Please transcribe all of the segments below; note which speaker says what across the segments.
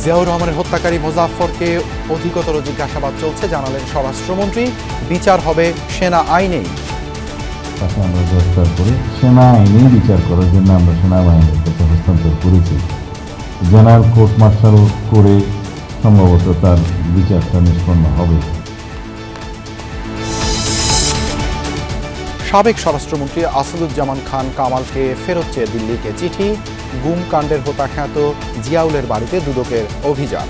Speaker 1: জিয়াউর রহমানের হত্যাকারী মোজাফফরকে অধিকতর জিজ্ঞাসাবাদ চলছে, জানালেন স্বরাষ্ট্রমন্ত্রী। বিচার হবে সেনা আইনেই।
Speaker 2: তাকে আমরা গ্রেফতার করে সেনা আইনেই বিচার করার জন্য আমরা সেনাবাহিনীর কাছে হস্তান্তর করেছি। জেনারেল কোর্ট মার্শাল করে সম্ভবত তার বিচারটা নিষ্পন্ন হবে।
Speaker 1: সাবেক স্বরাষ্ট্রমন্ত্রী আসাদুজ্জামান খান কামালকে ফেরত চেয়ে দিল্লিকে চিঠি। গুম কাণ্ডের হোতাখ্যাত জিয়াউলের বাড়িতে দুদকের অভিযান।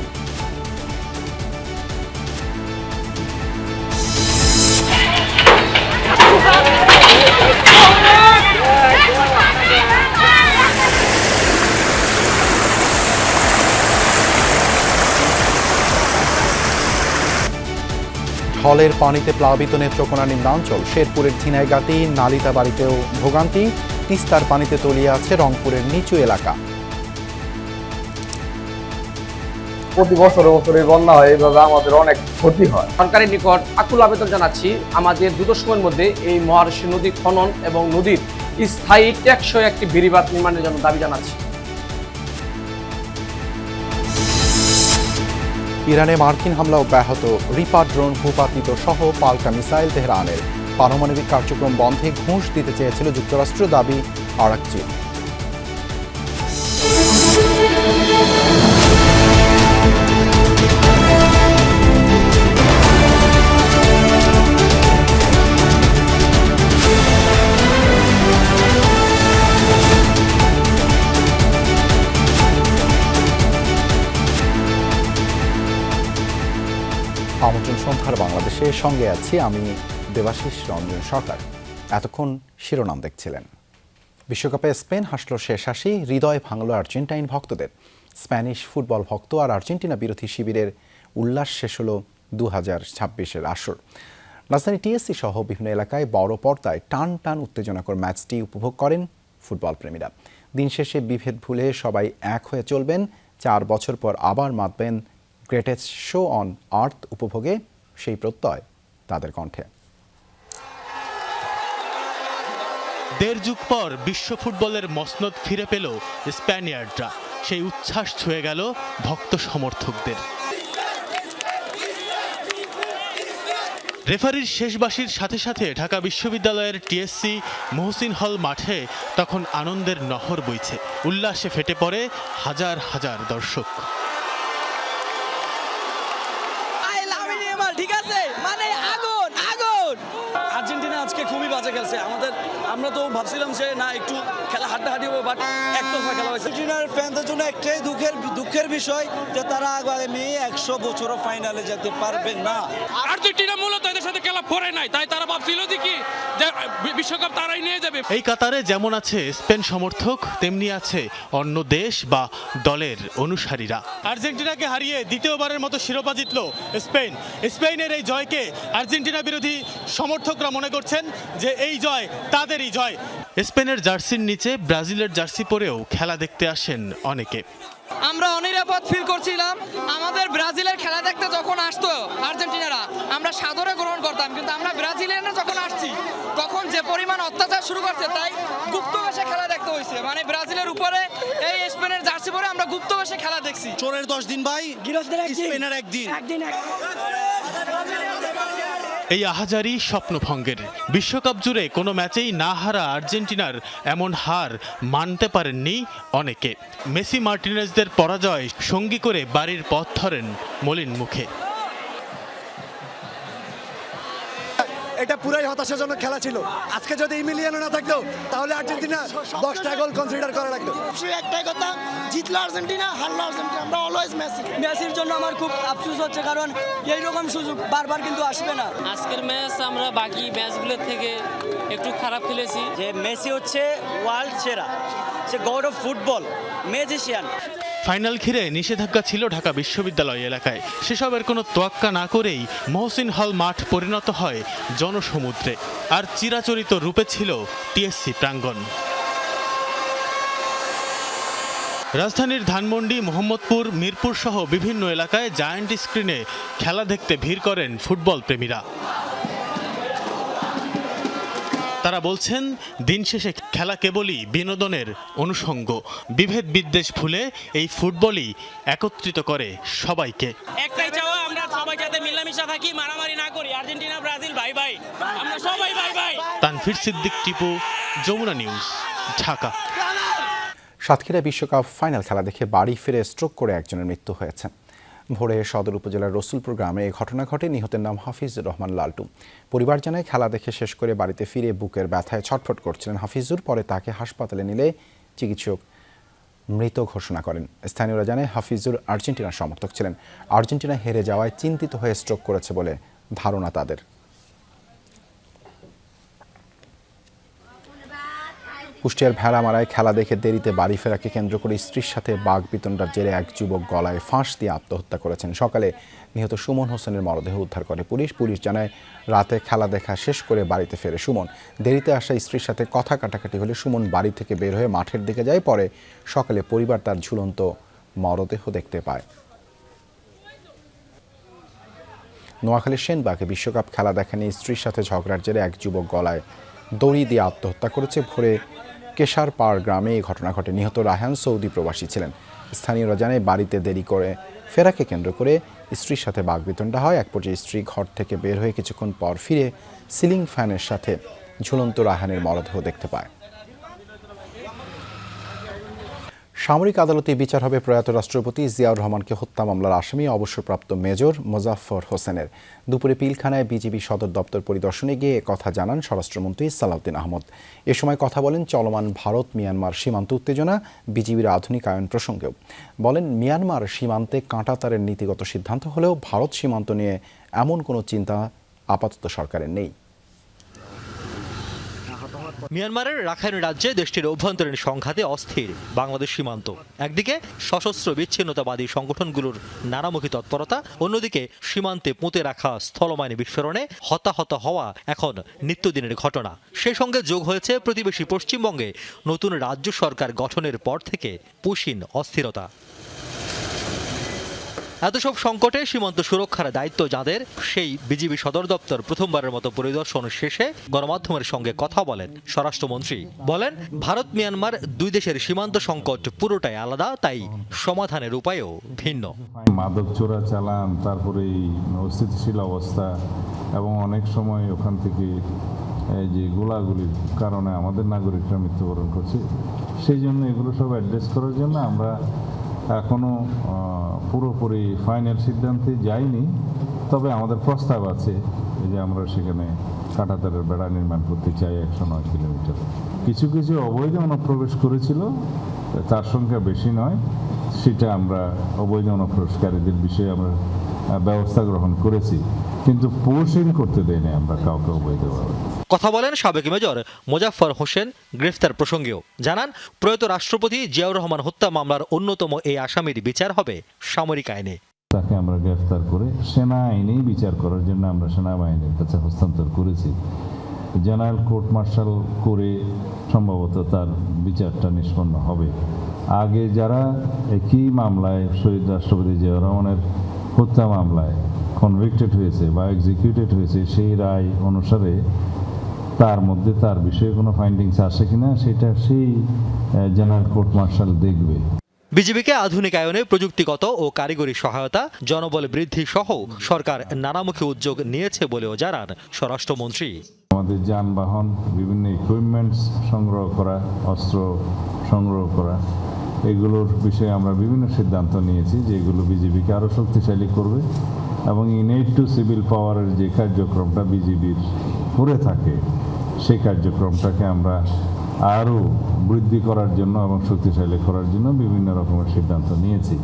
Speaker 1: ঢলের পানিতে প্লাবিত নেত্রকোনা নিম্নাঞ্চল। শেরপুরের ঝিনাইগাতি নালিতা বাড়িতেও ভোগান্তি। তিস্তার পানিতে তলিয়ে আছে রংপুরের নিচু এলাকা।
Speaker 3: প্রতি বছরে বন্যা হয়, এইভাবে আমাদের অনেক ক্ষতি হয়।
Speaker 4: সরকারের নিকট আকুল আবেদন জানাচ্ছি, আমাদের দ্রুত সময়ের মধ্যে এই মহারশী নদী খনন এবং নদীর স্থায়ী টেকসই একটি বেড়িবাঁধ নির্মাণের জন্য দাবি জানাচ্ছি।
Speaker 1: ইরানে মার্কিন হামলা অব্যাহত। রিপার ড্রোন ভূপাতিত সহ পাল্টা মিসাইল তেহরানের। পারমাণবিক কার্যক্রম বন্ধে ঘুষ দিতে চেয়েছিল যুক্তরাষ্ট্র, দাবি আরাকচির। আমন্ত্রণ সন্ধ্যার বাংলাদেশের সঙ্গে আছি আমি দেবাশিস রঞ্জন সরকার। এতক্ষণ শিরোনাম দেখছিলেন। বিশ্বকাপে স্পেন হাসল শেষ হাসি, হৃদয় ভাঙল আর্জেন্টাইন ভক্তদের। স্প্যানিশ ফুটবল ভক্ত আর আর্জেন্টিনা বিরোধী শিবিরের উল্লাস শেষ হল 2026-এর আসর। রাজধানী টিএসসি সহ বিভিন্ন এলাকায় বড় পর্দায় টান টান উত্তেজনাকর ম্যাচটি উপভোগ করেন ফুটবল প্রেমীরা। দিন শেষে বিভেদ ভুলে সবাই এক হয়ে চলবেন। 4 বছর পর আবার মাতবেন গ্রেটেস্ট শো অন আর্থ উপভোগে, সেই প্রত্যয় তাদের কণ্ঠে।
Speaker 5: দেড় যুগ পর বিশ্ব ফুটবলের মসনদ ফিরে পেল স্প্যানিয়ার্ডরা। সেই উচ্ছ্বাস ছুঁয়ে গেল ভক্ত সমর্থকদের। রেফারির শেষ বাঁশির সাথে সাথে ঢাকা বিশ্ববিদ্যালয়ের টিএসসি মহসিন হল মাঠে তখন আনন্দের নহর বইছে। উল্লাসে ফেটে পড়ে হাজার হাজার দর্শক।
Speaker 6: ঠিক আছে, মানে আগুন আগুন। আর্জেন্টিনা আজকে খুবই বাজে খেলছে। আমরা তো ভাবছিলাম যে না একটু খেলা হাড্ডাহাড্ডি হবে, বাট একতরফা খেলা হয়েছে।
Speaker 7: আর্জেন্টিনার ফ্যানদের জন্য একটাই দুঃখের বিষয় যে তারা আগামী 100 বছরও ফাইনালে যেতে পারবে না।
Speaker 8: আর্জেন্টিনা মূলত এদের সাথে খেলা পড়ে নাই, তাই তারা ভাবছিল যে কি যে বিশ্বকাপ তারাই নিয়ে যাবে।
Speaker 5: এই কাতারে যেমন আছে স্পেন সমর্থক, তেমনি আছে অন্য দেশ বা দলের অনুসারীরা। আর্জেন্টিনাকে হারিয়ে দ্বিতীয়বারের মতো শিরোপা জিতল স্পেন। স্পেনের এই জয়কে আর্জেন্টিনা বিরোধী সমর্থকরা মনে করছেন যে এই জয় তাদেরই জয়। স্পেনের জার্সির নিচে ব্রাজিলের জার্সি পরেও খেলা দেখতে আসেন অনেকে।
Speaker 6: আমরা অনিরাপদ ফিল করছিলাম। আমাদের ব্রাজিলের খেলা দেখতে যখন আসতো আর্জেন্টিনারা, আমরা সাদরে গ্রহণ করতাম, কিন্তু আমরা ব্রাজিলিয়ানরা যখন আসছি তখন যে পরিমাণ অত্যাচার শুরু করছে, তাই গুপ্তবেশে খেলা দেখতে হয়েছে। মানে ব্রাজিলের উপরে এই স্পেনের জার্সি পরে আমরা গুপ্তবেশে খেলা দেখছি।
Speaker 7: চোরের 10 দিন ভাই, স্পেনের একদিন।
Speaker 5: এই আহাজারি স্বপ্নভঙ্গের। বিশ্বকাপ জুড়ে কোনো ম্যাচেই না হারা আর্জেন্টিনার এমন হার মানতে পারেননি অনেকে। মেসি মার্টিনেজদের পরাজয় সঙ্গী করে বাড়ির পথ ধরেন মলিন মুখে।
Speaker 7: এটা পুরাই হতাশাজনক খেলা ছিল। আজকে যদি ইমিলিয়ানো না থাকতো তাহলে আর্জেন্টিনা 10টা গোল কনসিডার করা লাগতো।
Speaker 6: একটাই কথা, জিতলো আর্জেন্টিনা, হারলো আর্জেন্টিনা। আমরা অলওয়েজ মেসির জন্য আমার খুব আফসোস হচ্ছে, কারণ এইরকম সুযোগ বারবার কিন্তু আসবে না।
Speaker 9: আজকের ম্যাচ আমরা বাকি ম্যাচগুলোর থেকে একটু খারাপ খেলেছি।
Speaker 10: যে মেসি হচ্ছে ওয়ার্ল্ড সেরা, সে god of football, magician.
Speaker 5: Final ঘিরে নিষেধাজ্ঞা ছিল ঢাকা বিশ্ববিদ্যালয় এলাকায়। সেসবের কোনো তোয়াক্কা না করেই মহসিন হল মাঠ পরিণত হয় জনসমুদ্রে, আর চিরাচরিত রূপে ছিল টিএসসি প্রাঙ্গণ। রাজধানীর ধানমন্ডি, মোহাম্মদপুর, মিরপুর সহ বিভিন্ন এলাকায় জায়ান্ট স্ক্রিনে খেলা দেখতে ভিড় করেন ফুটবল প্রেমীরা। তারা বলছেন দিন শেষে খেলা কেবলই বিনোদনের অনুষঙ্গ। বিভেদ বিদ্বেষ ভুলে এই ফুটবলই একত্রিত করে সবাইকে।
Speaker 9: একটাই চাওয়া, আমরা সবাই যাতে মিলামিশা থাকি, মারামারি না করি। আর্জেন্টিনা ব্রাজিল ভাই ভাই, আমরা সবাই ভাই ভাই।
Speaker 5: তানভীর সিদ্দিক, টিপু, যমুনা নিউজ, ঢাকা।
Speaker 1: সাতক্ষীরা বিশ্বকাপ ফাইনাল খেলা দেখে বাড়ি ফিরে স্ট্রোক করে একজনের মৃত্যু হয়েছে। ভোরে সদর উপজেলার রসুলপুর গ্রামে এই ঘটনা ঘটে। নিহতের নাম হাফিজুর রহমান লালটু। পরিবার জানায় খেলা দেখে শেষ করে বাড়িতে ফিরে বুকের ব্যথায় ছটফট করছিলেন হাফিজুর। পরে তাকে হাসপাতালে নিলে চিকিৎসক মৃত ঘোষণা করেন। স্থানীয়রা জানায় হাফিজুর আর্জেন্টিনার সমর্থক ছিলেন। আর্জেন্টিনা হেরে যাওয়ায় চিন্তিত হয়ে স্ট্রোক করেছে বলে ধারণা তাদের। কুষ্টিয়ার ভেড়ামারায় খেলা দেখে দেরিতে বাড়ি ফেরাকে কেন্দ্র করে স্ত্রীর সাথে বাগবিতণ্ডার জেরে এক যুবক গলায় ফাঁস দিয়ে আত্মহত্যা করেছেন। সকালে নিহত সুমন হোসেনের মরদেহ উদ্ধার করে পুলিশ জানায় রাতে খেলা দেখা শেষ করে বাড়িতে ফেরে সুমন। দেরিতে আসা স্ত্রীর সাথে কথা কাটাকাটি হলে সুমন বাড়ি থেকে বের হয়ে মাঠের দিকে যায়। পরে সকালে পরিবার তার ঝুলন্ত মরদেহ দেখতে পায়। নোয়াখালীর সেনবাগে বিশ্বকাপ খেলা দেখা নিয়ে স্ত্রীর সাথে ঝগড়ার জেরে এক যুবক গলায় দড়ি দিয়ে আত্মহত্যা করেছে। ভোরে কেশারপাড় গ্রামে এই ঘটনা ঘটে। নিহত রায়হান সৌদি প্রবাসী ছিলেন। স্থানীয়রা জানায় বাড়িতে দেরি করে ফেরাকে কেন্দ্র করে স্ত্রীর সাথে বাগবিতণ্ডা হয়। এক পর্যায়ে স্ত্রী ঘর থেকে বের হয়ে কিছুক্ষণ পর ফিরে সিলিং ফ্যানের সাথে ঝুলন্ত রায়হানের মরদেহ দেখতে পায়। সামরিক আদালতে বিচার হবে প্রয়াত রাষ্ট্রপতি জিয়াউর রহমানকে হত্যা মামলার আসামি অবসরপ্রাপ্ত মেজর মোজাফফর হোসেনের। দুপুরে পিলখানায় বিজিবি সদর দপ্তর পরিদর্শনে গিয়ে একথা জানান স্বরাষ্ট্রমন্ত্রী সালাউদ্দিন আহমদ। এ সময় কথা বলেন চলমান ভারত মিয়ানমার সীমান্ত উত্তেজনা, বিজিবির আধুনিকায়ন প্রসঙ্গেও। বলেন মিয়ানমার সীমান্তে কাঁটাতারের নীতিগত সিদ্ধান্ত হলেও ভারত সীমান্ত নিয়ে এমন কোনো চিন্তা আপাতত সরকারের নেই।
Speaker 11: মিয়ানমারের রাখাইন রাজ্যে দেশটির অভ্যন্তরীণ সংঘাতে অস্থির বাংলাদেশ সীমান্ত। একদিকে সশস্ত্র বিচ্ছিন্নতাবাদী সংগঠনগুলোর নানামুখী তৎপরতা, অন্যদিকে সীমান্তে পুঁতে রাখা স্থলমাইন বিস্ফোরণে হতাহত হওয়া এখন নিত্যদিনের ঘটনা। সেই সঙ্গে যোগ হয়েছে প্রতিবেশী পশ্চিমবঙ্গে নতুন রাজ্য সরকার গঠনের পর থেকে পুশিন অস্থিরতা। এত সব সংকটে সীমান্ত সুরক্ষার দায়িত্ব যাদের, সেই বিজিবি সদর দপ্তর প্রথমবারের মতো পরিদর্শন শেষে গণমাধ্যমের সঙ্গে কথা বলেন স্বরাষ্ট্রমন্ত্রী। বলেন ভারত মিয়ানমার দুই দেশের সীমান্ত সংকট পুরোটাই আলাদা, তাই সমাধানের উপায়ও ভিন্ন।
Speaker 2: মাদক চোরা চালান, তারপরে অস্থিতিশীল অবস্থা এবং অনেক সময় ওখান থেকে এই যে গোলাগুলির কারণে আমাদের নাগরিকরা মৃত্যুবরণ করছে। সেই জন্য এগুলো সব অ্যাড্রেস করার জন্য আমরা এখনো পুরোপুরি ফাইনাল সিদ্ধান্তে যাইনি, তবে আমাদের প্রস্তাব আছে যে আমরা সেখানে কাঁটাতারের বেড়া নির্মাণ করতে চাই 109 কিলোমিটার। কিছু কিছু অবৈধ অনুপ্রবেশ করেছিল, তার সংখ্যা বেশি নয়, সেটা আমরা অবৈধ অনুপ্রবেশকারীদের বিষয়ে আমরা ব্যবস্থা গ্রহণ করেছি, কিন্তু পোষণ করতে দেয়নি আমরা কাউকে অবৈধভাবে।
Speaker 11: কথা বলেন সাবেক মেজর মোজাফফর হোসেন গ্রেফতার প্রসঙ্গেও। জানান প্রয়াত রাষ্ট্রপতি জিয়াউর রহমান হত্যা মামলার অন্যতম এই আসামির বিচার হবে সামরিক আইনে।
Speaker 2: তাকে আমরা গ্রেফতার করে সেনা আইনেই বিচার করার জন্য আমরা সেনাবাহিনীর কাছে হস্তান্তর করেছি। জেনারেল কোর্ট মার্শাল করে সম্ভবত তার বিচারটা নিষ্পন্ন হবে। আগে যারা একই মামলায় শহীদ রাষ্ট্রপতি জিয়াউর রহমানের হত্যা মামলায় কনভিক্টেড হয়েছে বা এক্সিকিউটেড হয়েছে, সেই রায় অনুসারে তার মধ্যে তার বিষয়ে কোনো ফাইন্ডিংস আসে কিনা সেটা সেই জেনারেল কোর্ট মার্শাল দেখবে।
Speaker 11: বিজিবিকে আধুনিকায়নে প্রযুক্তিগত ও কারিগরি সহায়তা, জনবল বৃদ্ধি সহ সরকার নানামুখী উদ্যোগ নিয়েছে বলেও জানান স্বরাষ্ট্রমন্ত্রী।
Speaker 2: আমাদের যানবাহন, বিভিন্ন ইকুইপমেন্টস সংগ্রহ করা, অস্ত্র সংগ্রহ করা, এগুলোর বিষয়ে আমরা বিভিন্ন সিদ্ধান্ত নিয়েছি যেগুলো বিজিবিকে আরও শক্তিশালী করবে এবং ইনেট টু সিভিল পাওয়ারের যে কার্যক্রমটা বিজিবির করে থাকে সেই কার্যক্রমটাকে আমরা আরও বৃদ্ধি করার জন্য এবং শক্তিশালী করার জন্য বিভিন্ন রকমের সিদ্ধান্ত নিয়েছি।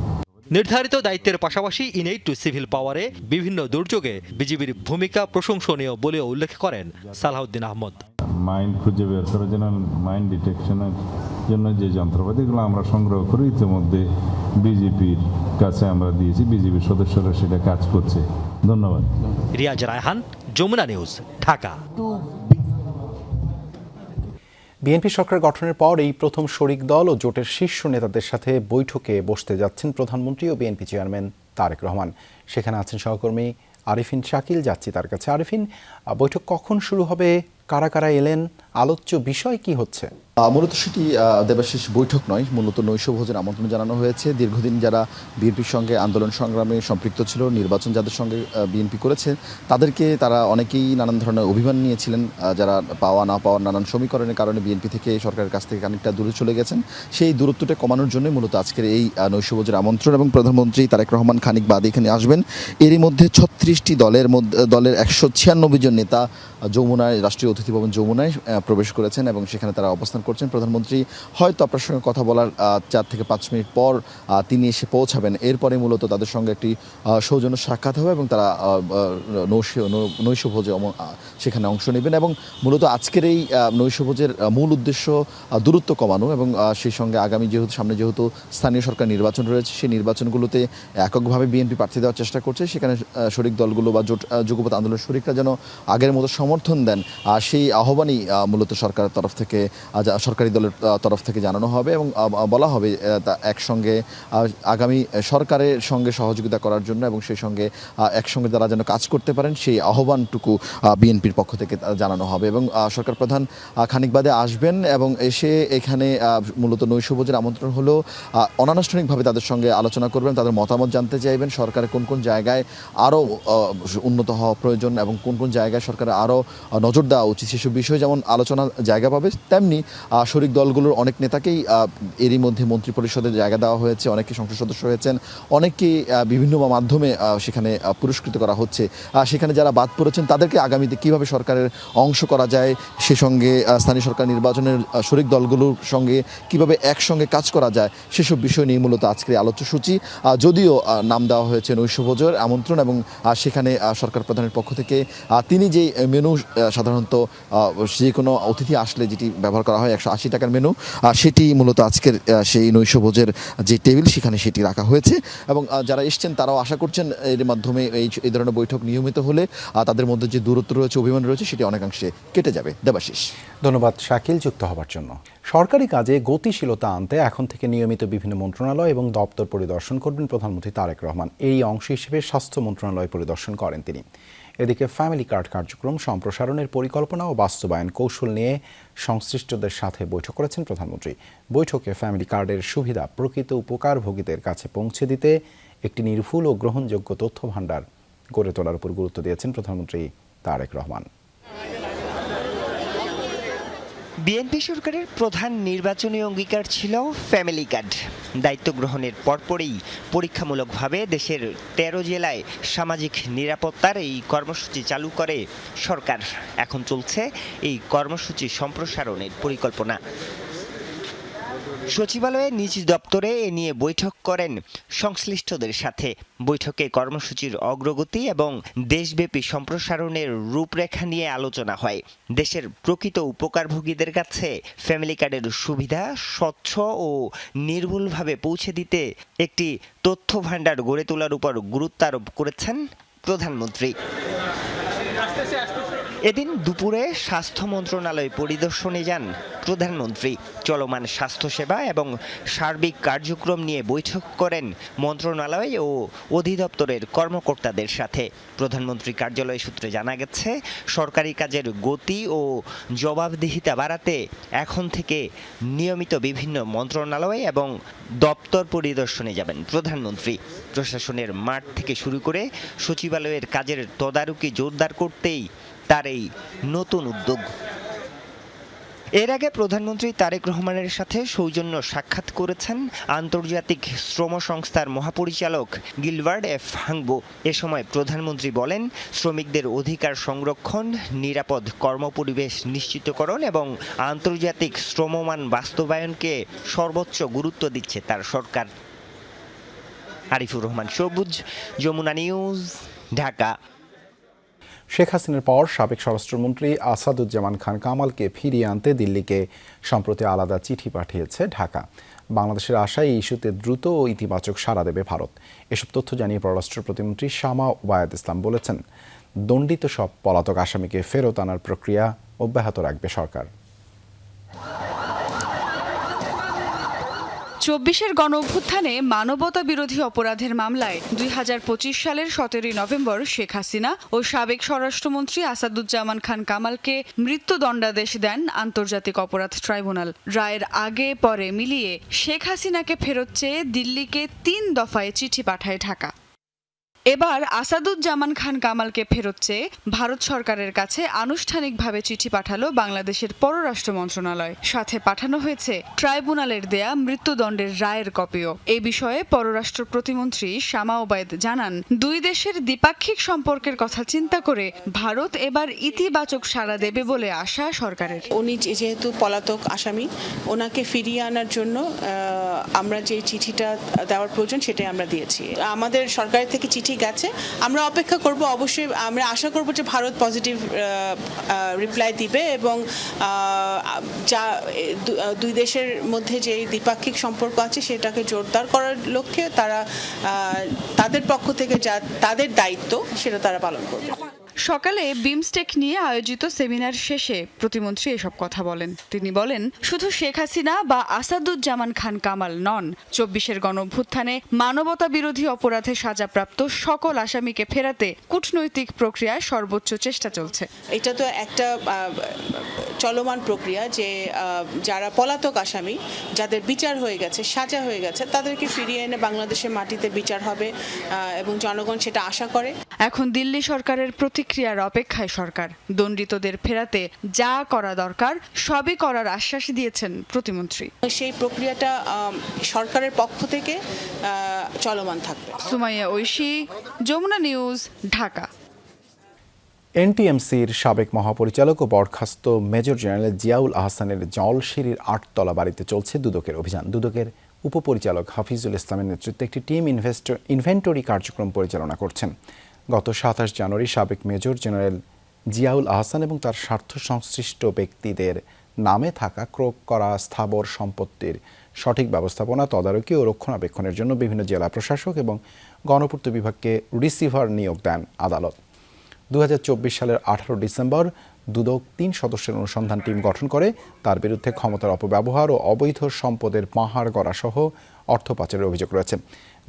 Speaker 11: নির্ধারিত দায়িত্বের পাশাপাশি ইনেট টু সিভিল পাওয়ারে বিভিন্ন দুর্যোগে বিজিবির ভূমিকা প্রশংসনীয় বলেও উল্লেখ করেন সালাউদ্দিন আহমদ।
Speaker 2: মাইন খুঁজে বের করার জন্য, মাইন ডিটেকশনের জন্য যে যন্ত্রপাতিগুলো আমরা সংগ্রহ করি ইতিমধ্যে বিজেপির কাছে আমরা দিয়েছি, বিজেপির সদস্যরা সেটা কাজ করছে। ধন্যবাদ।
Speaker 11: রিয়াজ রায়হান, যমুনা নিউজ, ঢাকা।
Speaker 1: বিএনপি সরকার গঠনের পর এই প্রথম শরিক দল ও জোটের শীর্ষ নেতাদের সাথে বৈঠকে বসতে যাচ্ছেন প্রধানমন্ত্রী ও বিএনপি চেয়ারম্যান তারেক রহমান। সেখানে আছেন সহকর্মী আরিফিন শাকিল, যাচ্ছি তার কাছে। আরিফিন, বৈঠক কখন শুরু হবে, কারা কারা এলেন, আলোচ্য বিষয় কি হচ্ছে?
Speaker 12: মূলত সেটি দেবাশিস বৈঠক নয়, মূলত নৈশভোজের আমন্ত্রণ জানানো হয়েছে। দীর্ঘদিন যারা বিএনপির সঙ্গে আন্দোলন সংগ্রামে সম্পৃক্ত ছিল, নির্বাচন যাদের সঙ্গে বিএনপি করেছে, তাদেরকে তারা অনেকেই নানান ধরনের অভিমান নিয়েছিলেন, যারা পাওয়া না পাওয়ার নানান সমীকরণের কারণে বিএনপি থেকে, সরকারের কাছ থেকে খানিকটা দূরে চলে গেছেন। সেই দূরত্বটা কমানোর জন্য মূলত আজকের এই নৈশভোজের আমন্ত্রণ। এবং প্রধানমন্ত্রী তারেক রহমান খানিক বাদে এখানে আসবেন। এরই মধ্যে 36টি দলের 196 জন নেতা যমুনায়, রাষ্ট্রীয় অতিথি ভবন যমুনায় প্রবেশ করেছেন এবং সেখানে তারা অবস্থান করছেন। প্রধানমন্ত্রী হয়তো আপনার সঙ্গে কথা বলার 4 থেকে 5 মিনিট পর তিনি এসে পৌঁছাবেন। এরপরে মূলত তাদের সঙ্গে একটি সৌজন্য সাক্ষাৎ হবে এবং তারা নৈশভোজে সেখানে অংশ নেবেন। এবং মূলত আজকের এই নৈশভোজের মূল উদ্দেশ্য দূরত্ব কমানো এবং সেই সঙ্গে আগামী সামনে যেহেতু স্থানীয় সরকার নির্বাচন রয়েছে, সেই নির্বাচনগুলোতে এককভাবে বিএনপি প্রার্থী দেওয়ার চেষ্টা করছে। সেখানে শরিক দলগুলো বা যুগপৎ আন্দোলনের শরিকরা যেন আগের মতো সমর্থন দেন, সেই আহ্বানই মূলত সরকারের তরফ থেকে, সরকারি দলের তরফ থেকে জানানো হবে এবং বলা হবে একসঙ্গে আগামী সরকারের সঙ্গে সহযোগিতা করার জন্য এবং সেই সঙ্গে একসঙ্গে তারা যেন কাজ করতে পারেন, সেই আহ্বানটুকু বিএনপির পক্ষ থেকে জানানো হবে। এবং সরকার প্রধান খানিক বাদে আসবেন এবং এসে এখানে মূলত নৈশভোজের আমন্ত্রণ হলো অনানুষ্ঠানিকভাবে তাদের সঙ্গে আলোচনা করবেন, তাদের মতামত জানতে চাইবেন, সরকারের কোন কোন জায়গায় আরও উন্নত হওয়া প্রয়োজন এবং কোন কোন জায়গায় সরকারের আরও নজর দেওয়া উচিত, সেসব বিষয়ে যেমন আলোচনা জায়গা পাবে, তেমনি শরিক দলগুলোর অনেক নেতাকেই এরই মধ্যে মন্ত্রিপরিষদে জায়গা দেওয়া হয়েছে, অনেকে সংসদ সদস্য হয়েছেন, অনেকেই বিভিন্ন মাধ্যমে সেখানে পুরস্কৃত করা হচ্ছে। সেখানে যারা বাদ পড়েছেন তাদেরকে আগামীতে কীভাবে সরকারের অংশ করা যায়, সে সঙ্গে স্থানীয় সরকার নির্বাচনের শরিক দলগুলোর সঙ্গে কীভাবে একসঙ্গে কাজ করা যায়, সেসব বিষয় নিয়ে মূলত আজকের আলোচ্যসূচি। যদিও নাম দেওয়া হয়েছে নৈশভোজের আমন্ত্রণ এবং সেখানে সরকার প্রধানের পক্ষ থেকে তিনি যে মেনু সাধারণত যে কোনো অতিথি আসলে যেটি ব্যবহার করা হয় 180 টাকার মেনু, সেটি মূলত আজকের সেই নৈশভোজের যে টেবিল সেখানে সেটি রাখা হয়েছে। এবং যারা এসছেন তারাও আশা করছেন এর মাধ্যমে এই ধরনের বৈঠক নিয়মিত হলে তাদের মধ্যে যে দূরত্ব রয়েছে, অভিমান রয়েছে, সেটি অনেকাংশে কেটে যাবে। দেবাশিস,
Speaker 1: ধন্যবাদ শাকিল যুক্ত হবার জন্য। সরকারি কাজে গতিশীলতা আনতে এখন থেকে নিয়মিত বিভিন্ন মন্ত্রণালয় এবং দপ্তর পরিদর্শন করবেন প্রধানমন্ত্রী তারেক রহমান। এই অংশ হিসেবে স্বাস্থ্য মন্ত্রণালয় পরিদর্শন করেন তিনি। এদিকে ফ্যামিলি কার্ড কার্যক্রম সম্প্রসারণের পরিকল্পনা ও বাস্তবায়ন কৌশল নিয়ে সংশ্লিষ্টদের সাথে বৈঠক করেছেন প্রধানমন্ত্রী। বৈঠকে ফ্যামিলি কার্ডের সুবিধা প্রকৃত উপকারভোগীদের কাছে পৌঁছে দিতে একটি নির্ভুল ও গ্রহণযোগ্য তথ্য ভাণ্ডার গড়ে তোলার উপর গুরুত্ব দিয়েছেন প্রধানমন্ত্রী তারেক রহমান।
Speaker 13: বিএনপি সরকারের প্রধান নির্বাচনী অঙ্গীকার ছিল ফ্যামিলি কার্ড। দায়িত্ব গ্রহণের পরপরই পরীক্ষামূলকভাবে দেশের 13 জেলায় সামাজিক নিরাপত্তার এই কর্মসূচি চালু করে সরকার। এখন চলছে এই কর্মসূচি সম্প্রসারণের পরিকল্পনা। সচিবালয়ে নিজ দপ্তরে এ নিয়ে বৈঠক করেন সংশ্লিষ্টদের সাথে। বৈঠকে কর্মসূচির অগ্রগতি এবং দেশব্যাপী সম্প্রসারণের রূপরেখা নিয়ে আলোচনা হয়। দেশের প্রকৃত উপকারভোগীদের কাছে ফ্যামিলি কার্ডের সুবিধা স্বচ্ছ ও নির্ভুলভাবে পৌঁছে দিতে একটি তথ্য ভাণ্ডার গড়ে তোলার উপর গুরুত্ব আরোপ করেছেন প্রধানমন্ত্রী। এদিন দুপুরে স্বাস্থ্য মন্ত্রণালয় পরিদর্শনে যান প্রধানমন্ত্রী। চলমান স্বাস্থ্যসেবা এবং সার্বিক কার্যক্রম নিয়ে বৈঠক করেন মন্ত্রণালয় ও অধিদপ্তরের কর্মকর্তাদের সাথে। প্রধানমন্ত্রী কার্যালয় সূত্রে জানা গেছে, সরকারি কাজের গতি ও জবাবদিহিতা বাড়াতে এখন থেকে নিয়মিত বিভিন্ন মন্ত্রণালয় এবং দপ্তর পরিদর্শনে যাবেন প্রধানমন্ত্রী। প্রশাসনের মাঠ থেকে শুরু করে সচিবালয়ের কাজের তদারকি জোরদার করতেই তার এই নতুন উদ্যোগ। এর আগে প্রধানমন্ত্রী তারেক রহমানের সাথে সৌজন্য সাক্ষাৎ করেছেন আন্তর্জাতিক শ্রম সংস্থার মহাপরিচালক গিলবার্ট এফ হাংবো। এ সময় প্রধানমন্ত্রী বলেন, শ্রমিকদের অধিকার সংরক্ষণ, নিরাপদ কর্মপরিবেশ নিশ্চিতকরণ এবং আন্তর্জাতিক শ্রমমান বাস্তবায়নকে সর্বোচ্চ গুরুত্ব দিচ্ছে তার সরকার। আরিফুর রহমান সবুজ, যমুনা নিউজ, ঢাকা।
Speaker 1: শেখ হাসিনার পর সাবেক স্বরাষ্ট্রমন্ত্রী আসাদুজ্জামান খান কামালকে ফিরিয়ে আনতে দিল্লিকে সম্প্রতি আলাদা চিঠি পাঠিয়েছে ঢাকা। বাংলাদেশের আশায় এই ইস্যুতে দ্রুত ও ইতিবাচক সাড়া দেবে ভারত। এসব তথ্য জানিয়ে পররাষ্ট্র প্রতিমন্ত্রী শামা ওবায়দ ইসলাম বলেছেন, দণ্ডিত সব পলাতক আসামিকে ফেরত আনার প্রক্রিয়া অব্যাহত রাখবে সরকার।
Speaker 14: ২৪-এর গণঅভ্যুত্থানে মানবতা বিরোধী অপরাধের মামলায় ২০২৫ সালের ১৭ নভেম্বর শেখ হাসিনা ও সাবেক স্বরাষ্ট্রমন্ত্রী আসাদুজ্জামান খান কামালকে মৃত্যুদণ্ডাদেশ দেন আন্তর্জাতিক অপরাধ ট্রাইব্যুনাল। রায়ের আগে পরে মিলিয়ে শেখ হাসিনাকে ফেরত চেয়ে দিল্লিকে ৩ দফায় চিঠি পাঠায় ঢাকা। এবার আসাদুজ্জামান খান কামালকে ফেরত চেয়ে ভারত সরকারের কাছে আনুষ্ঠানিকভাবে চিঠি পাঠালো বাংলাদেশের পররাষ্ট্র মন্ত্রণালয়। সাথে পাঠানো হয়েছে ট্রাইব্যুনালের দেয়া মৃত্যুদণ্ডের রায়ের কপিও। এ বিষয়ে পররাষ্ট্র প্রতিমন্ত্রী শামা ওবায়দ জানান, দুই দেশের দ্বিপাক্ষিক সম্পর্কের কথা চিন্তা করে ভারত এবার ইতিবাচক সাড়া দেবে বলে আশা সরকারের।
Speaker 15: উনি যেহেতু পলাতক আসামি, ওনাকে ফিরিয়ে আনার জন্য আমরা যে চিঠিটা দেওয়ার প্রয়োজন সেটাই আমরা দিয়েছি। আমাদের সরকারের থেকে চিঠি গেছে, আমরা অপেক্ষা করব। অবশ্যই আমরা আশা করব যে ভারত পজিটিভ রিপ্লাই দিবে এবং যা দুই দেশের মধ্যে যে দ্বিপাক্ষিক সম্পর্ক আছে সেটাকে জোরদার করার লক্ষ্যে তারা তাদের পক্ষ থেকে যা তাদের দায়িত্ব সেটা তারা পালন করবে।
Speaker 14: সকালে বিমস্টেক নিয়ে আয়োজিত সেমিনার শেষে প্রতিমন্ত্রী এসব কথা বলেন। তিনি বলেন, শুধু শেখ হাসিনা বা আসাদুজ্জামান খান কামাল নন, ২৪-এর গণঅভ্যুত্থানে মানবতা বিরোধী অপরাধে সাজাপ্রাপ্ত সকল আসামিকে ফেরাতে কূটনৈতিক প্রক্রিয়ায় সর্বোচ্চ চেষ্টা চলছে।
Speaker 15: এটা তো একটা চলমান প্রক্রিয়া যে যারা পলাতক আসামি, যাদের বিচার হয়ে গেছে, সাজা হয়ে গেছে, তাদেরকে ফিরিয়ে এনে বাংলাদেশের মাটিতে বিচার হবে এবং জনগণ সেটা আশা করে।
Speaker 14: এখন দিল্লি সরকারের প্রতিক্রিয়ার অপেক্ষায় সরকার। দণ্ডিতদের ফেরাতে যা করা দরকার সবই করার আশ্বাস দিয়েছেন প্রতিমন্ত্রী।
Speaker 15: সেই প্রক্রিয়াটা সরকারের পক্ষ থেকে চলমান থাকবে।
Speaker 14: সুমাইয়া ঐশী, যমুনা নিউজ, ঢাকা।
Speaker 1: এনটিএমসির সাবেক মহাপরিচালক ও বরখাস্ত মেজর জেনারেল জিয়াউল আহসানের জলসিঁড়ির ৮তলা বাড়িতে চলছে দুদকের অভিযান। দুদকের উপপরিচালক হাফিজুল ইসলামের নেতৃত্বে একটি টিম ইনভেন্টরি কার্যক্রম পরিচালনা করছেন। গত ২৭ জানুয়ারি সাবেক মেজর জেনারেল জিয়াউল আহসান এবং তার স্বার্থ সংশ্লিষ্ট ব্যক্তিদের নামে থাকা ক্রয় করা স্থাবর সম্পত্তির সঠিক ব্যবস্থাপনা, তদারকি ও রক্ষণাবেক্ষণের জন্য বিভিন্ন জেলা প্রশাসক এবং গণপূর্ত বিভাগকে রিসিভার নিয়োগ দেন আদালত। ২০২৪ সালের ১৮ ডিসেম্বর দুদক ৩ সদস্যের অনুসন্ধান টিম গঠন করে তার বিরুদ্ধে ক্ষমতার অপব্যবহার ও অবৈধ সম্পদের পাহাড় গড়া সহ অর্থ পাচারের অভিযোগ রয়েছে।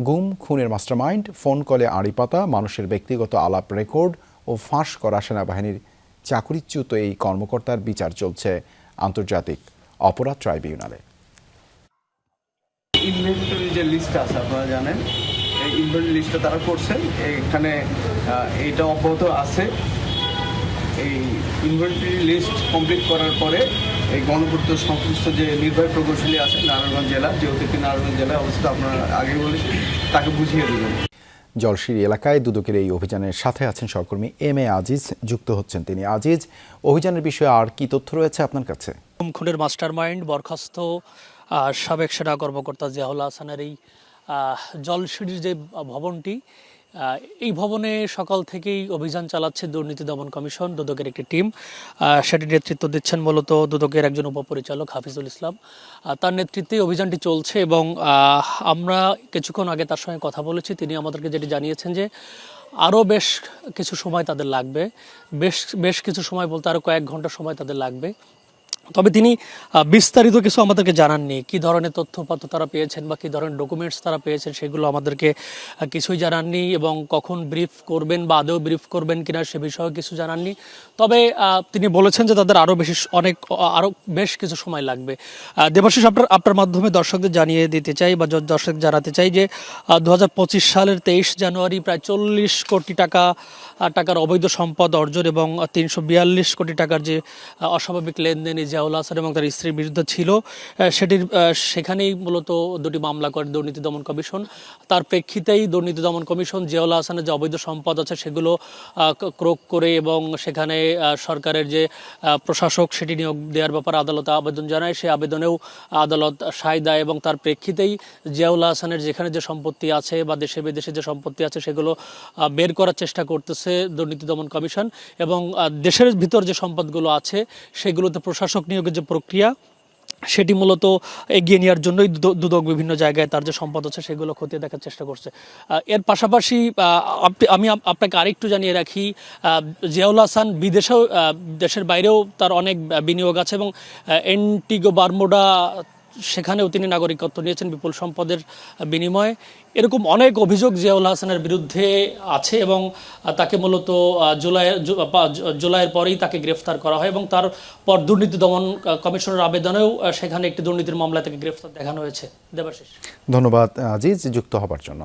Speaker 1: গুম, খুনের মাস্টারমাইন্ড, ফোন কলে আড়ি পাতা, মানুষের ব্যক্তিগত আলাপ রেকর্ড ও ফাঁস করা সেনাবাহিনীর চাকরিচ্যুত এই কর্মকর্তার বিচার চলছে আন্তর্জাতিক অপরাধ ট্রাইব্যুনালে।
Speaker 16: ইনভেন্টরি যে লিস্ট আছে আপনারা জানেন, এই ইনভেন্টরি লিস্টটা তারা করছেন, এখানে এইটা অব্যাহত আছে। এই ইনভেন্টরি লিস্ট কমপ্লিট করার পরে এই গণপূর্ত সংশ্লিষ্ট যে নির্বাহী প্রকৌশলী আছে নারায়ণগঞ্জ জেলা, যে অতিথি নারায়ণগঞ্জ জেলায় অবস্থিত, আপনারা আগে বলেছি, তাকে বুঝিয়ে দেবেন।
Speaker 1: জলসিঁড়ি এলাকায় দুদকের এই অভিযানের সাথে আছেন সহকর্মী এম এ আজিজ, যুক্ত হচ্ছেন তিনি। আজিজ, অভিযানের বিষয়ে আর কি তথ্য রয়েছে আপনার কাছে?
Speaker 17: খুনের মাস্টারমাইন্ড বরখাস্ত সাবেক সেনা কর্মকর্তা জিয়াউল হাসানের এই জলসিঁড়ির যে ভবনটি, এই ভবনে সকাল থেকেই অভিযান চালাচ্ছে দুর্নীতি দমন কমিশন, দুদকের একটি টিম। সেটি নেতৃত্ব দিচ্ছেন মূলত দুদকের একজন উপপরিচালক হাফিজুল ইসলাম। তার নেতৃত্বে অভিযানটি চলছে এবং আমরা কিছুক্ষণ আগে তার সঙ্গে কথা বলেছি। তিনি আমাদেরকে যেটি জানিয়েছেন যে আরও বেশ কিছু সময় তাদের লাগবে, বেশ কিছু সময় বলতে আরও কয়েক ঘন্টা সময় তাদের লাগবে। তবে তিনি বিস্তারিত কিছু আমাদেরকে জানাননি। কী ধরনের তথ্যপত্র তারা পেয়েছেন বা কী ধরনের ডকুমেন্টস তারা পেয়েছেন সেগুলো আমাদেরকে কিছুই জানাননি, এবং কখন ব্রিফ করবেন বা আদৌ ব্রিফ করবেন কিনা সে বিষয়েও কিছু জানাননি। তবে তিনি বলেছেন যে তাদের আরও বেশ কিছু সময় লাগবে। দেবাশিস, আপনার মাধ্যমে দর্শকদের জানিয়ে দিতে চাই বা দর্শক জানাতে চাই যে ২০২৫ সালের ২৩ জানুয়ারি প্রায় ৪০ কোটি টাকার অবৈধ সম্পদ অর্জন এবং ৩৪২ কোটি টাকার যে অস্বাভাবিক লেনদেন জিয়াউল হাসান এবং তার স্ত্রীর বিরুদ্ধে ছিল, সেখানেই মূলত দুটি মামলা করে দুর্নীতি দমন কমিশন। তার প্রেক্ষিতেই দুর্নীতি দমন কমিশন জিয়াউল হাসানের যে অবৈধ সম্পদ আছে সেগুলো ক্রয় করে এবং সেখানে সরকারের যে প্রশাসক সেটি নিয়োগ দেওয়ার ব্যাপারে আদালতে আবেদন জানায়। সেই আবেদনেও আদালত সায় দেয় এবং তার প্রেক্ষিতেই জিয়াউল হাসানের যেখানে যে সম্পত্তি আছে বা দেশে বিদেশে যে সম্পত্তি আছে সেগুলো বের করার চেষ্টা করতেছে দুর্নীতি দমন কমিশন, এবং দেশের ভিতর যে সম্পদগুলো আছে সেগুলোতে প্রশাসক নিয়োগের যে প্রক্রিয়া সেটি মূলত এগিয়ে নেওয়ার জন্যই দুদক বিভিন্ন জায়গায় তার যে সম্পদ আছে সেগুলো খতিয়ে দেখার চেষ্টা করছে। এর পাশাপাশি আমি আপনাকে আরেকটু জানিয়ে রাখি, জিয়াউল হাসান দেশের বাইরেও তার অনেক বিনিয়োগ আছে এবং অ্যান্টিগো বারমুডা সেখানেও তিনি নাগরিকত্ব নিয়েছেন বিপুল সম্পদের বিনিময়ে। এরকম অনেক অভিযোগ জিয়াউল হাসানের বিরুদ্ধে আছে এবং তাকে মূলত জুলাইয়ের পরেই তাকে গ্রেফতার করা হয় এবং তারপর দুর্নীতি দমন কমিশনের আবেদনেও সেখানে একটি দুর্নীতির মামলায় তাকে গ্রেফতার দেখানো হয়েছে। দেবাশিস,
Speaker 1: ধন্যবাদ আজিজ যুক্ত হবার জন্য।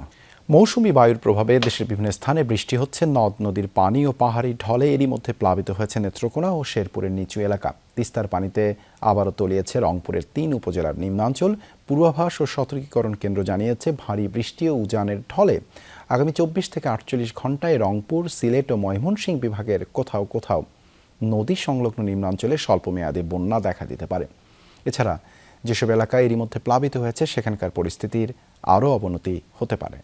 Speaker 1: মৌসুমী বায়ুর প্রভাবে দেশের বিভিন্ন স্থানে বৃষ্টি হচ্ছে। নদ নদীর পানি ও পাহাড়ি ঢলে এরই মধ্যে প্লাবিত হয়েছে নেত্রকোনা ও শেরপুরের নিচু এলাকা। তিস্তার পানিতে আবারও তলিয়েছে রংপুরের ৩ উপজেলার নিম্নাঞ্চল। পূর্বাভাস ও সতর্কীকরণ কেন্দ্র জানিয়েছে ভারী বৃষ্টি ও উজানের ঢলে আগামী ২৪ থেকে ৪৮ ঘন্টায় রংপুর, সিলেট ও ময়মনসিংহ বিভাগের কোথাও কোথাও নদী সংলগ্ন নিম্নাঞ্চলে স্বল্পমেয়াদী বন্যা দেখা দিতে পারে। এছাড়া যেসব এলাকায় এরই মধ্যে প্লাবিত হয়েছে সেখানকার পরিস্থিতির আরও অবনতি হতে পারে।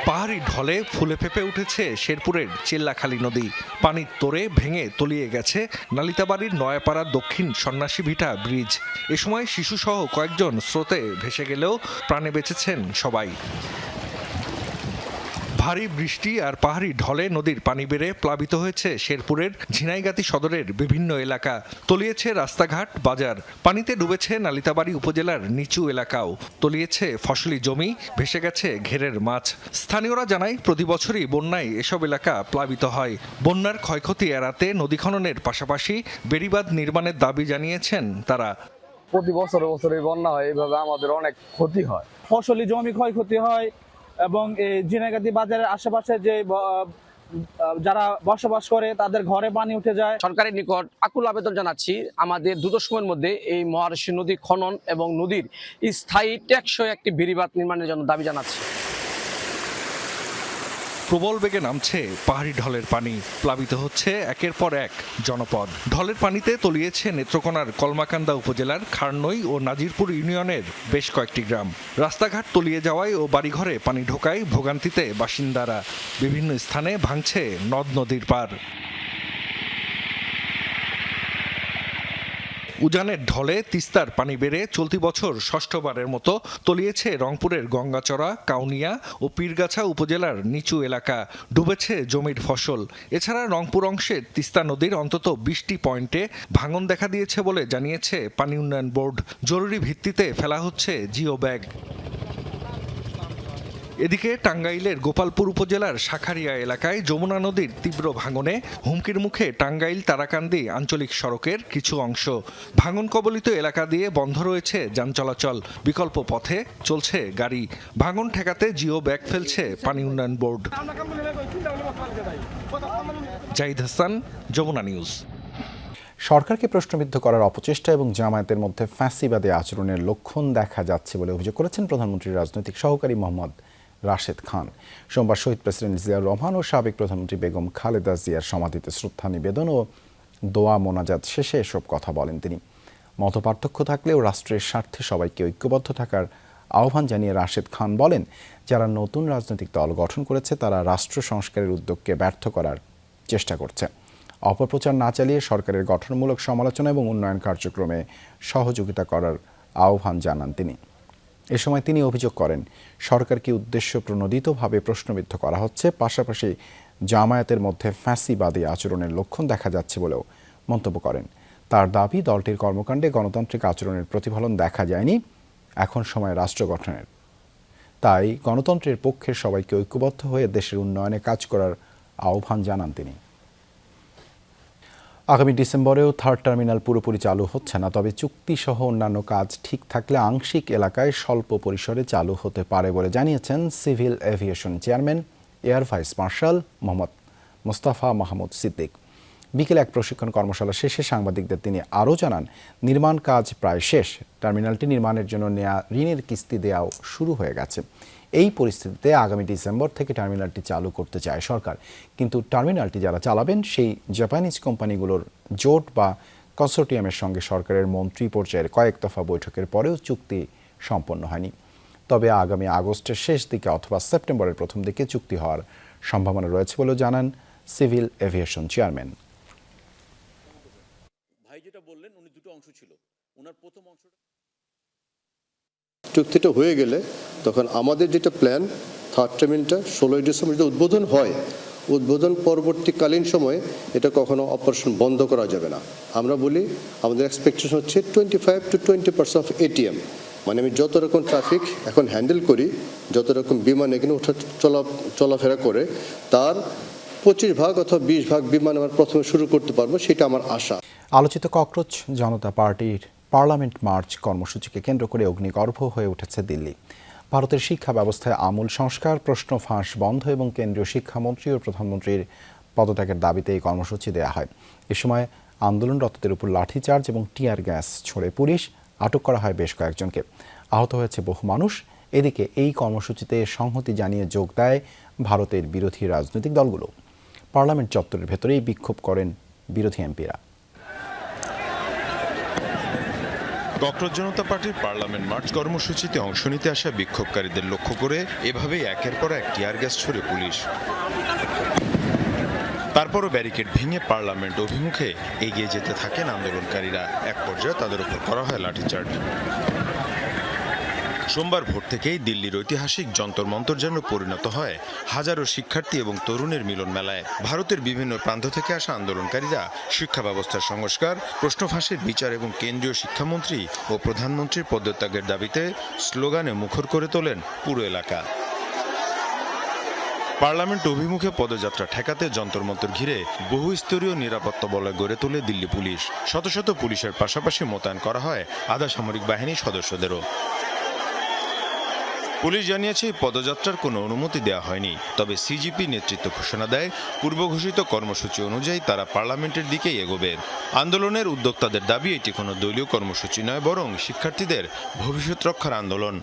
Speaker 18: পাহাড়ি ঢলে ফুলে ফেঁপে উঠেছে শেরপুরের চিল্লাখালী নদী। পানির তোড়ে ভেঙে তলিয়ে গেছে নালিতাবাড়ির নয়াপাড়া দক্ষিণ সন্ন্যাসী ভিটা ব্রিজ। এ সময় শিশুসহ কয়েকজন স্রোতে ভেসে গেলেও প্রাণে বেঁচেছেন সবাই। ভারী বৃষ্টি আর পাহাড়ি ঢলে নদীর পানি বেড়ে প্লাবিত হয়েছে শেরপুরের ঝিনাইগাতি সদরের বিভিন্ন এলাকা। তলিয়েছে রাস্তাঘাট, বাজার। পানিতে ডুবেছে নালিতাবাড়ি উপজেলার নিচু এলাকাও। তলিয়েছে ফসলি জমি, ভেসে গেছে ঘেরের মাছ। স্থানীয়রা জানায় প্রতি বছরই বন্যায় এসব এলাকা প্লাবিত হয়। বন্যার ক্ষয়ক্ষতি এড়াতে নদী খননের পাশাপাশি বেড়িবাঁধ নির্মাণের দাবি জানিয়েছেন তারা।
Speaker 3: প্রতি বছরে বন্যা হয়, এইভাবে আমাদের অনেক ক্ষতি হয়।
Speaker 19: ফসলি জমি ক্ষয়ক্ষতি হয় এবং এই ঝিনাইগাতি বাজারের আশেপাশে যে যারা বসবাস করে তাদের ঘরে পানি উঠে যায়।
Speaker 4: সরকারের নিকট আকুল আবেদন জানাচ্ছি আমাদের দ্রুত সময়ের মধ্যে এই মহারশী নদী খনন এবং নদীর স্থায়ী টেকসই একটি বেড়িবাঁধ নির্মাণের জন্য দাবি জানাচ্ছি।
Speaker 18: প্রবল বেগে নামছে পাহাড়ি ঢলের পানি। প্লাবিত হচ্ছে একের পর এক জনপদ। ঢলের পানিতে তলিয়েছে নেত্রকোনার কলমাকান্দা উপজেলার খারনই ও নাজিরপুর ইউনিয়নের বেশ কয়েকটি গ্রাম। রাস্তাঘাট তলিয়ে যাওয়ায় ও বাড়িঘরে পানি ঢোকায় ভোগান্তিতে বাসিন্দারা। বিভিন্ন স্থানে ভাঙছে নদ নদীর পার। উজানের ঢলে তিস্তার পানি বেড়ে চলতি বছর ষষ্ঠবারের মতো তলিয়েছে রংপুরের গঙ্গাচড়া, কাউনিয়া ও পীরগাছা উপজেলার নিচু এলাকা। ডুবেছে জমির ফসল। এছাড়া রংপুর অংশের তিস্তা নদীর অন্তত ২০টি পয়েন্টে ভাঙন দেখা দিয়েছে বলে জানিয়েছে পানি উন্নয়ন বোর্ড। জরুরি ভিত্তিতে ফেলা হচ্ছে জিও ব্যাগ। এদিকে টাঙ্গাইলের গোপালপুর উপজেলার শাখারিয়া এলাকায় যমুনা নদীর তীব্র ভাঙনে হুমকির মুখে টাঙ্গাইল তারাকান্দি আঞ্চলিক সড়কের কিছু অংশ। ভাঙন কবলিত এলাকা দিয়ে বন্ধ রয়েছে যান চলাচল। বিকল্প পথে চলছে গাড়ি। ভাঙন ঠেকাতে জিও ব্যাগ ফেলছে পানি উন্নয়ন বোর্ড। জাহিদ হাসান, যমুনা নিউজ।
Speaker 1: সরকারকে প্রশ্নবিদ্ধ করার অপচেষ্টা এবং জামায়াতের মধ্যে ফ্যাসিবাদী আচরণের লক্ষণ দেখা যাচ্ছে বলে অভিযোগ করেছেন প্রধানমন্ত্রীর রাজনৈতিক সহকারী মোহাম্মদ রাশেদ খান। সোমবার শহীদ প্রেসিডেন্ট জিয়াউর রহমান ও সাবেক প্রধানমন্ত্রী বেগম খালেদা জিয়ার সমাধিতে শ্রদ্ধা নিবেদন ও দোয়া মোনাজাত শেষে এসব কথা বলেন তিনি। মতপার্থক্য থাকলেও রাষ্ট্রের স্বার্থে সবাইকে ঐক্যবদ্ধ থাকার আহ্বান জানিয়ে রাশেদ খান বলেন, যারা নতুন রাজনৈতিক দল গঠন করেছে তারা রাষ্ট্র সংস্কারের উদ্যোগকে ব্যর্থ করার চেষ্টা করছে। অপপ্রচার না চালিয়ে সরকারের গঠনমূলক সমালোচনা এবং উন্নয়ন কার্যক্রমে সহযোগিতা করার আহ্বান জানান তিনি। এ সময় তিনি অভিযোগ করেন, সরকারকে উদ্দেশ্য প্রণোদিতভাবে প্রশ্নবিদ্ধ করা হচ্ছে। পাশাপাশি জামায়াতের মধ্যে ফ্যাসিবাদী আচরণের লক্ষণ দেখা যাচ্ছে বলেও মন্তব্য করেন। তার দাবি, দলটির কর্মকাণ্ডে গণতান্ত্রিক আচরণের প্রতিফলন দেখা যায়নি। এখন সময় রাষ্ট্র গঠনের। তাই গণতন্ত্রের পক্ষে সবাইকে ঐক্যবদ্ধ হয়ে দেশের উন্নয়নে কাজ করার আহ্বান জানান তিনি। আগামী ডিসেম্বরেও থার্ড টার্মিনাল পুরোপুরি চালু হচ্ছে না, তবে চুক্তিসহ অন্যান্য কাজ ঠিক থাকলে আংশিক এলাকায় স্বল্প পরিসরে চালু হতে পারে বলে জানিয়েছেন civil aviation chairman air vice marshal Mohammad Mostafa Mahmud Siddique. বিকেলে এক প্রশিক্ষণ কর্মশালা শেষে সাংবাদিকদের তিনি আরও জানান, নির্মাণ কাজ প্রায় শেষ। টার্মিনালটি নির্মাণের জন্য নেওয়া ঋণের কিস্তি দেওয়াও শুরু হয়ে গেছে। এই পরিস্থিতিতে আগামী ডিসেম্বর থেকে টার্মিনালটি চালু করতে চায় সরকার। কিন্তু টার্মিনালটি যারা চালাবেন সেই জাপানিজ কোম্পানিগুলোর জোট বা কনসোর্টিয়ামের সঙ্গে সরকারের মন্ত্রী পর্যায়ের কয়েক দফা বৈঠকের পরেও চুক্তি সম্পন্ন হয়নি। তবে আগামী আগস্টের শেষ দিকে অথবা সেপ্টেম্বরের প্রথম দিকে চুক্তি হওয়ার সম্ভাবনা রয়েছে বলেও জানান সিভিল এভিয়েশন চেয়ারম্যান।
Speaker 20: ভাই যেটা বললেন, উনি দুটো অংশ ছিল। ওনার প্রথম অংশটা চুক্তিটা হয়ে গেলে তখন আমাদের যেটা প্ল্যান, থার্ড টার্মিনালটা 16 ডিসেম্বর যদি উদ্বোধন হয়,
Speaker 21: উদ্বোধন পরবর্তীকালীন সময়ে এটা কখনো অপারেশন বন্ধ করা যাবে না। আমরা বলি আমাদের এক্সপেকটেশন হচ্ছে 25 to 20% অফ এটিএম, মানে আমি যত রকম ট্রাফিক এখন হ্যান্ডেল করি, যত রকম বিমান এখানে চলাফেরা করে, তার 25 অথবা 20 বিমান আমরা প্রথমে শুরু করতে পারবো, সেটা আমার আশা।
Speaker 1: আলোচিত ককরোচ জনতা পার্টির পার্লামেন্ট মার্চ কর্মসূচিকে কেন্দ্র করে অগ্নিগর্ভ হয়ে উঠেছে দিল্লি। ভারতের শিক্ষা ব্যবস্থায় আমূল সংস্কার, প্রশ্ন ফাঁস বন্ধ এবং কেন্দ্রীয় শিক্ষামন্ত্রী ও প্রধানমন্ত্রীর পদত্যাগের দাবিতে এই কর্মসূচি দেওয়া হয়। এ সময় আন্দোলনরতদের উপর লাঠিচার্জ এবং টিয়ার গ্যাস ছোড়ে পুলিশ, আটক করা হয় বেশ কয়েকজনকে। আহত হয়েছে বহু মানুষ। এদিকে এই কর্মসূচিতে সংহতি জানিয়ে যোগ দেয় ভারতের বিরোধী রাজনৈতিক দলগুলো। পার্লামেন্ট চত্বরের ভেতরেই বিক্ষোভ করেন বিরোধী এমপিরা।
Speaker 22: ককরোচ জনতা পার্টির পার্লামেন্ট মার্চ কর্মসূচিতে অংশ নিতে আসা বিক্ষোভকারীদের লক্ষ্য করে এভাবেই একের পর এক টিয়ার গ্যাস ছুড়ে পুলিশ। তারপরও ব্যারিকেড ভেঙে পার্লামেন্ট অভিমুখে এগিয়ে যেতে থাকেন আন্দোলনকারীরা। এক পর্যায়ে তাদের উপর করা হয় লাঠিচার্জ। সোমবার ভোর থেকেই দিল্লির ঐতিহাসিক যন্তর মন্তর যেন পরিণত হয় হাজারো শিক্ষার্থী এবং তরুণের মিলন মেলায়। ভারতের বিভিন্ন প্রান্ত থেকে আসা আন্দোলনকারীরা শিক্ষা ব্যবস্থার সংস্কার, প্রশ্ন ফাঁসের বিচার এবং কেন্দ্রীয় শিক্ষামন্ত্রী ও প্রধানমন্ত্রীর পদত্যাগের দাবিতে স্লোগানে মুখর করে তোলেন পুরো এলাকা। পার্লামেন্ট অভিমুখে পদযাত্রা ঠেকাতে যন্তর মন্তর ঘিরে বহু স্তরীয় নিরাপত্তা বলয় গড়ে তোলে দিল্লি পুলিশ। শত শত পুলিশের পাশাপাশি মোতায়েন করা হয় আধা সামরিক বাহিনীর সদস্যদেরও। পুলিশ জানিয়েছে পদযাত্রার কোনো অনুমতি দেওয়া হয়নি, তবে সিজিপি নেতৃত্ব ঘোষণা দেয় পূর্ব ঘোষিত কর্মসূচি অনুযায়ী তারা পার্লামেন্টের দিকেই এগোবে। আন্দোলনের উদ্যোক্তাদের দাবি এটি কোনো দলীয় কর্মসূচি নয়, বরং শিক্ষার্থীদের ভবিষ্যৎ রক্ষার আন্দোলন।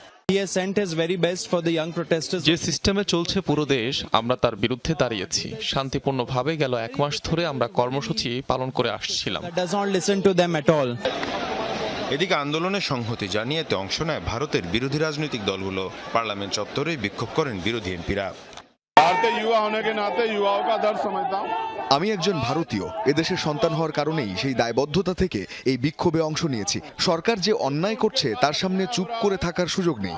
Speaker 23: যে সিস্টেমে চলছে পুরো দেশ, আমরা তার বিরুদ্ধে দাঁড়িয়েছি। শান্তিপূর্ণভাবে গেল 1 মাস ধরে আমরা কর্মসূচি পালন করে আসছিলাম।
Speaker 22: এদিকে আন্দোলনের সংহতি জানিয়ে এতে অংশ নেয় ভারতের বিরোধী রাজনৈতিক দলগুলো। পার্লামেন্ট চত্বরে বিক্ষোভ করেন বিরোধী এমপিরা।
Speaker 24: আমি একজন ভারতীয়, এদেশের সন্তান হওয়ার কারণেই সেই দায়বদ্ধতা থেকে এই বিক্ষোভে অংশ নিয়েছি। সরকার যে অন্যায় করছে তার সামনে চুপ করে থাকার সুযোগ নেই।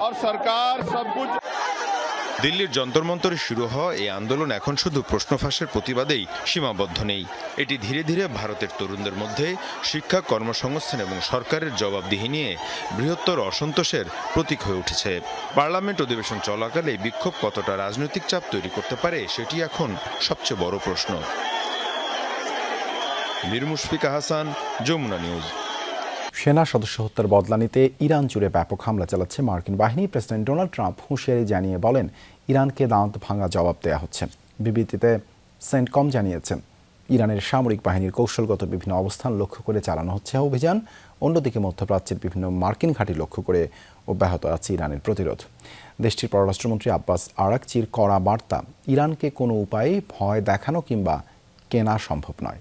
Speaker 22: দিল্লির যন্তর মন্তরে শুরু হওয়া এই আন্দোলন এখন শুধু প্রশ্ন ফাঁসের প্রতিবাদেই সীমাবদ্ধ নেই। এটি ধীরে ধীরে ভারতের তরুণদের মধ্যে শিক্ষা, কর্মসংস্থান এবং সরকারের জবাবদিহি নিয়ে বৃহত্তর অসন্তোষের প্রতীক হয়ে উঠেছে। পার্লামেন্ট অধিবেশন চলাকালে বিক্ষোভ কতটা রাজনৈতিক চাপ তৈরি করতে পারে সেটি এখন সবচেয়ে বড় প্রশ্ন। মীর মুশফিকা হাসান, যমুনা নিউজ।
Speaker 1: সেনা সদস্য হত্যার বদলা নিতে ইরান জুড়ে ব্যাপক হামলা চালাচ্ছে মার্কিন বাহিনী। প্রেসিডেন্ট ডোনাল্ড ট্রাম্প হুঁশিয়ারি জানিয়ে বলেন, ইরানকে দাঁত ভাঙা জবাব দেওয়া হচ্ছে। বিবৃতিতে সেন্টকম জানিয়েছেন, ইরানের সামরিক বাহিনীর কৌশলগত বিভিন্ন অবস্থান লক্ষ্য করে চালানো হচ্ছে অভিযান। অন্যদিকে মধ্যপ্রাচ্যের বিভিন্ন মার্কিন ঘাঁটি লক্ষ্য করে অব্যাহত আছে ইরানের প্রতিরোধ। দেশটির পররাষ্ট্রমন্ত্রী আব্বাস আরাকচির কড়া বার্তা, ইরানকে কোনো উপায়ে ভয় দেখানো কিংবা কেনা সম্ভব নয়।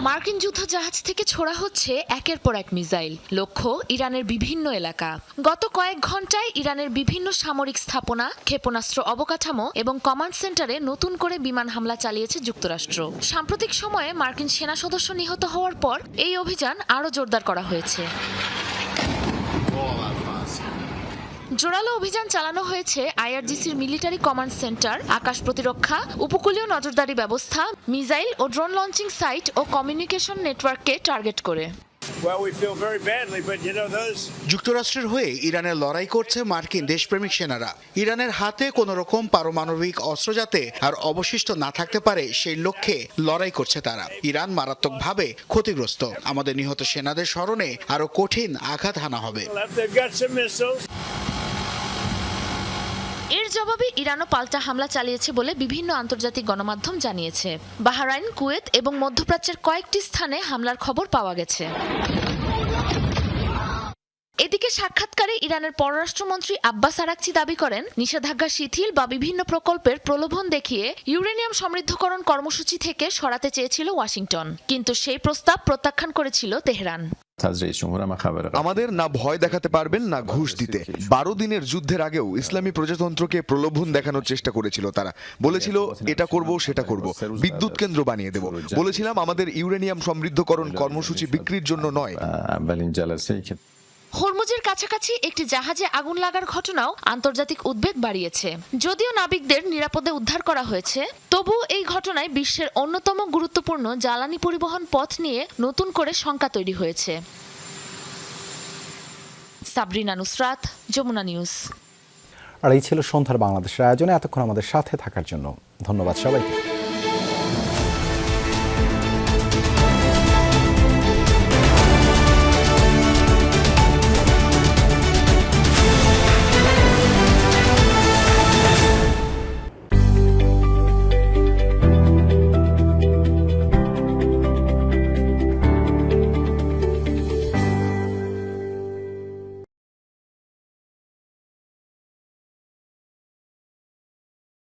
Speaker 25: মার্কিন যুদ্ধজাহাজ থেকে ছোড়া হচ্ছে একের পর এক মিসাইল, লক্ষ্য ইরানের বিভিন্ন এলাকা। গত কয়েক ঘন্টায় ইরানের বিভিন্ন সামরিক স্থাপনা, ক্ষেপণাস্ত্র অবকাঠামো এবং কমান্ড সেন্টারে নতুন করে বিমান হামলা চালিয়েছে যুক্তরাষ্ট্র। সাম্প্রতিক সময়ে মার্কিন সেনা সদস্য নিহত হওয়ার পর এই অভিযান আরও জোরদার করা হয়েছে। জোরালো অভিযান চালানো হয়েছে আইআরজিসির মিলিটারি কমান্ড সেন্টার, আকাশ প্রতিরক্ষা, উপকূলীয় নজরদারি ব্যবস্থা, মিসাইল ও ড্রোন লঞ্চিং সাইট ও কমিউনিকেশন নেটওয়ার্ককে টার্গেট করে।
Speaker 26: যুক্তরাষ্ট্রের হয়ে ইরানের লড়াই করছে মার্কিন দেশপ্রেমিক সেনারা। ইরানের হাতে কোনো রকম পারমাণবিক অস্ত্র যাতে আর অবশিষ্ট না থাকতে পারে সেই লক্ষ্যে লড়াই করছে তারা। ইরান মারাত্মকভাবে ক্ষতিগ্রস্ত। আমাদের নিহত সেনাদের স্মরণে আরো কঠিন আঘাত হানা হবে।
Speaker 25: এর জবাবে ইরানও পাল্টা হামলা চালিয়েছে বলে বিভিন্ন আন্তর্জাতিক গণমাধ্যম জানিয়েছে। বাহরাইন, কুয়েত এবং মধ্যপ্রাচ্যের কয়েকটি স্থানে হামলার খবর পাওয়া গেছে। এদিকে সাক্ষাৎকারে ইরানের পররাষ্ট্রমন্ত্রী আব্বাস আরাকচি দাবি করেন, নিষেধাজ্ঞা শিথিল বা বিভিন্ন প্রকল্পের প্রলোভন দেখিয়ে ইউরেনিয়াম সমৃদ্ধকরণ কর্মসূচি থেকে সরাতে চেয়েছিল ওয়াশিংটন, কিন্তু সেই প্রস্তাব প্রত্যাখ্যান করেছিল তেহরান।
Speaker 24: আমাদের না ভয় দেখাতে পারবেন না ঘুষ দিতে। 12 দিনের যুদ্ধের আগেও ইসলামী প্রজাতন্ত্রকে প্রলোভন দেখানোর চেষ্টা করেছিল তারা। বলেছিল এটা করব সেটা করব, বিদ্যুৎ কেন্দ্র বানিয়ে দেব। বলেছিলাম আমাদের ইউরেনিয়াম সমৃদ্ধকরণ কর্মসূচি বিক্রির জন্য নয়।
Speaker 25: হরমুজের কাছাকাছি একটি জাহাজে আগুন লাগার ঘটনাও আন্তর্জাতিক উদ্বেগ বাড়িয়েছে। যদিও নাবিকদের নিরাপদে উদ্ধার করা হয়েছে, তবুও এই ঘটনায় বিশ্বের অন্যতম গুরুত্বপূর্ণ জ্বালানি পরিবহন পথ নিয়ে নতুন করে শঙ্কা তৈরি হয়েছে। সাবরিনা নুসরাত, যমুনা নিউজ।
Speaker 1: আর এই ছিল সন্ধ্যার বাংলাদেশের আয়োজনে। এতক্ষণ আমাদের সাথে থাকার জন্য ধন্যবাদ সবাইকে।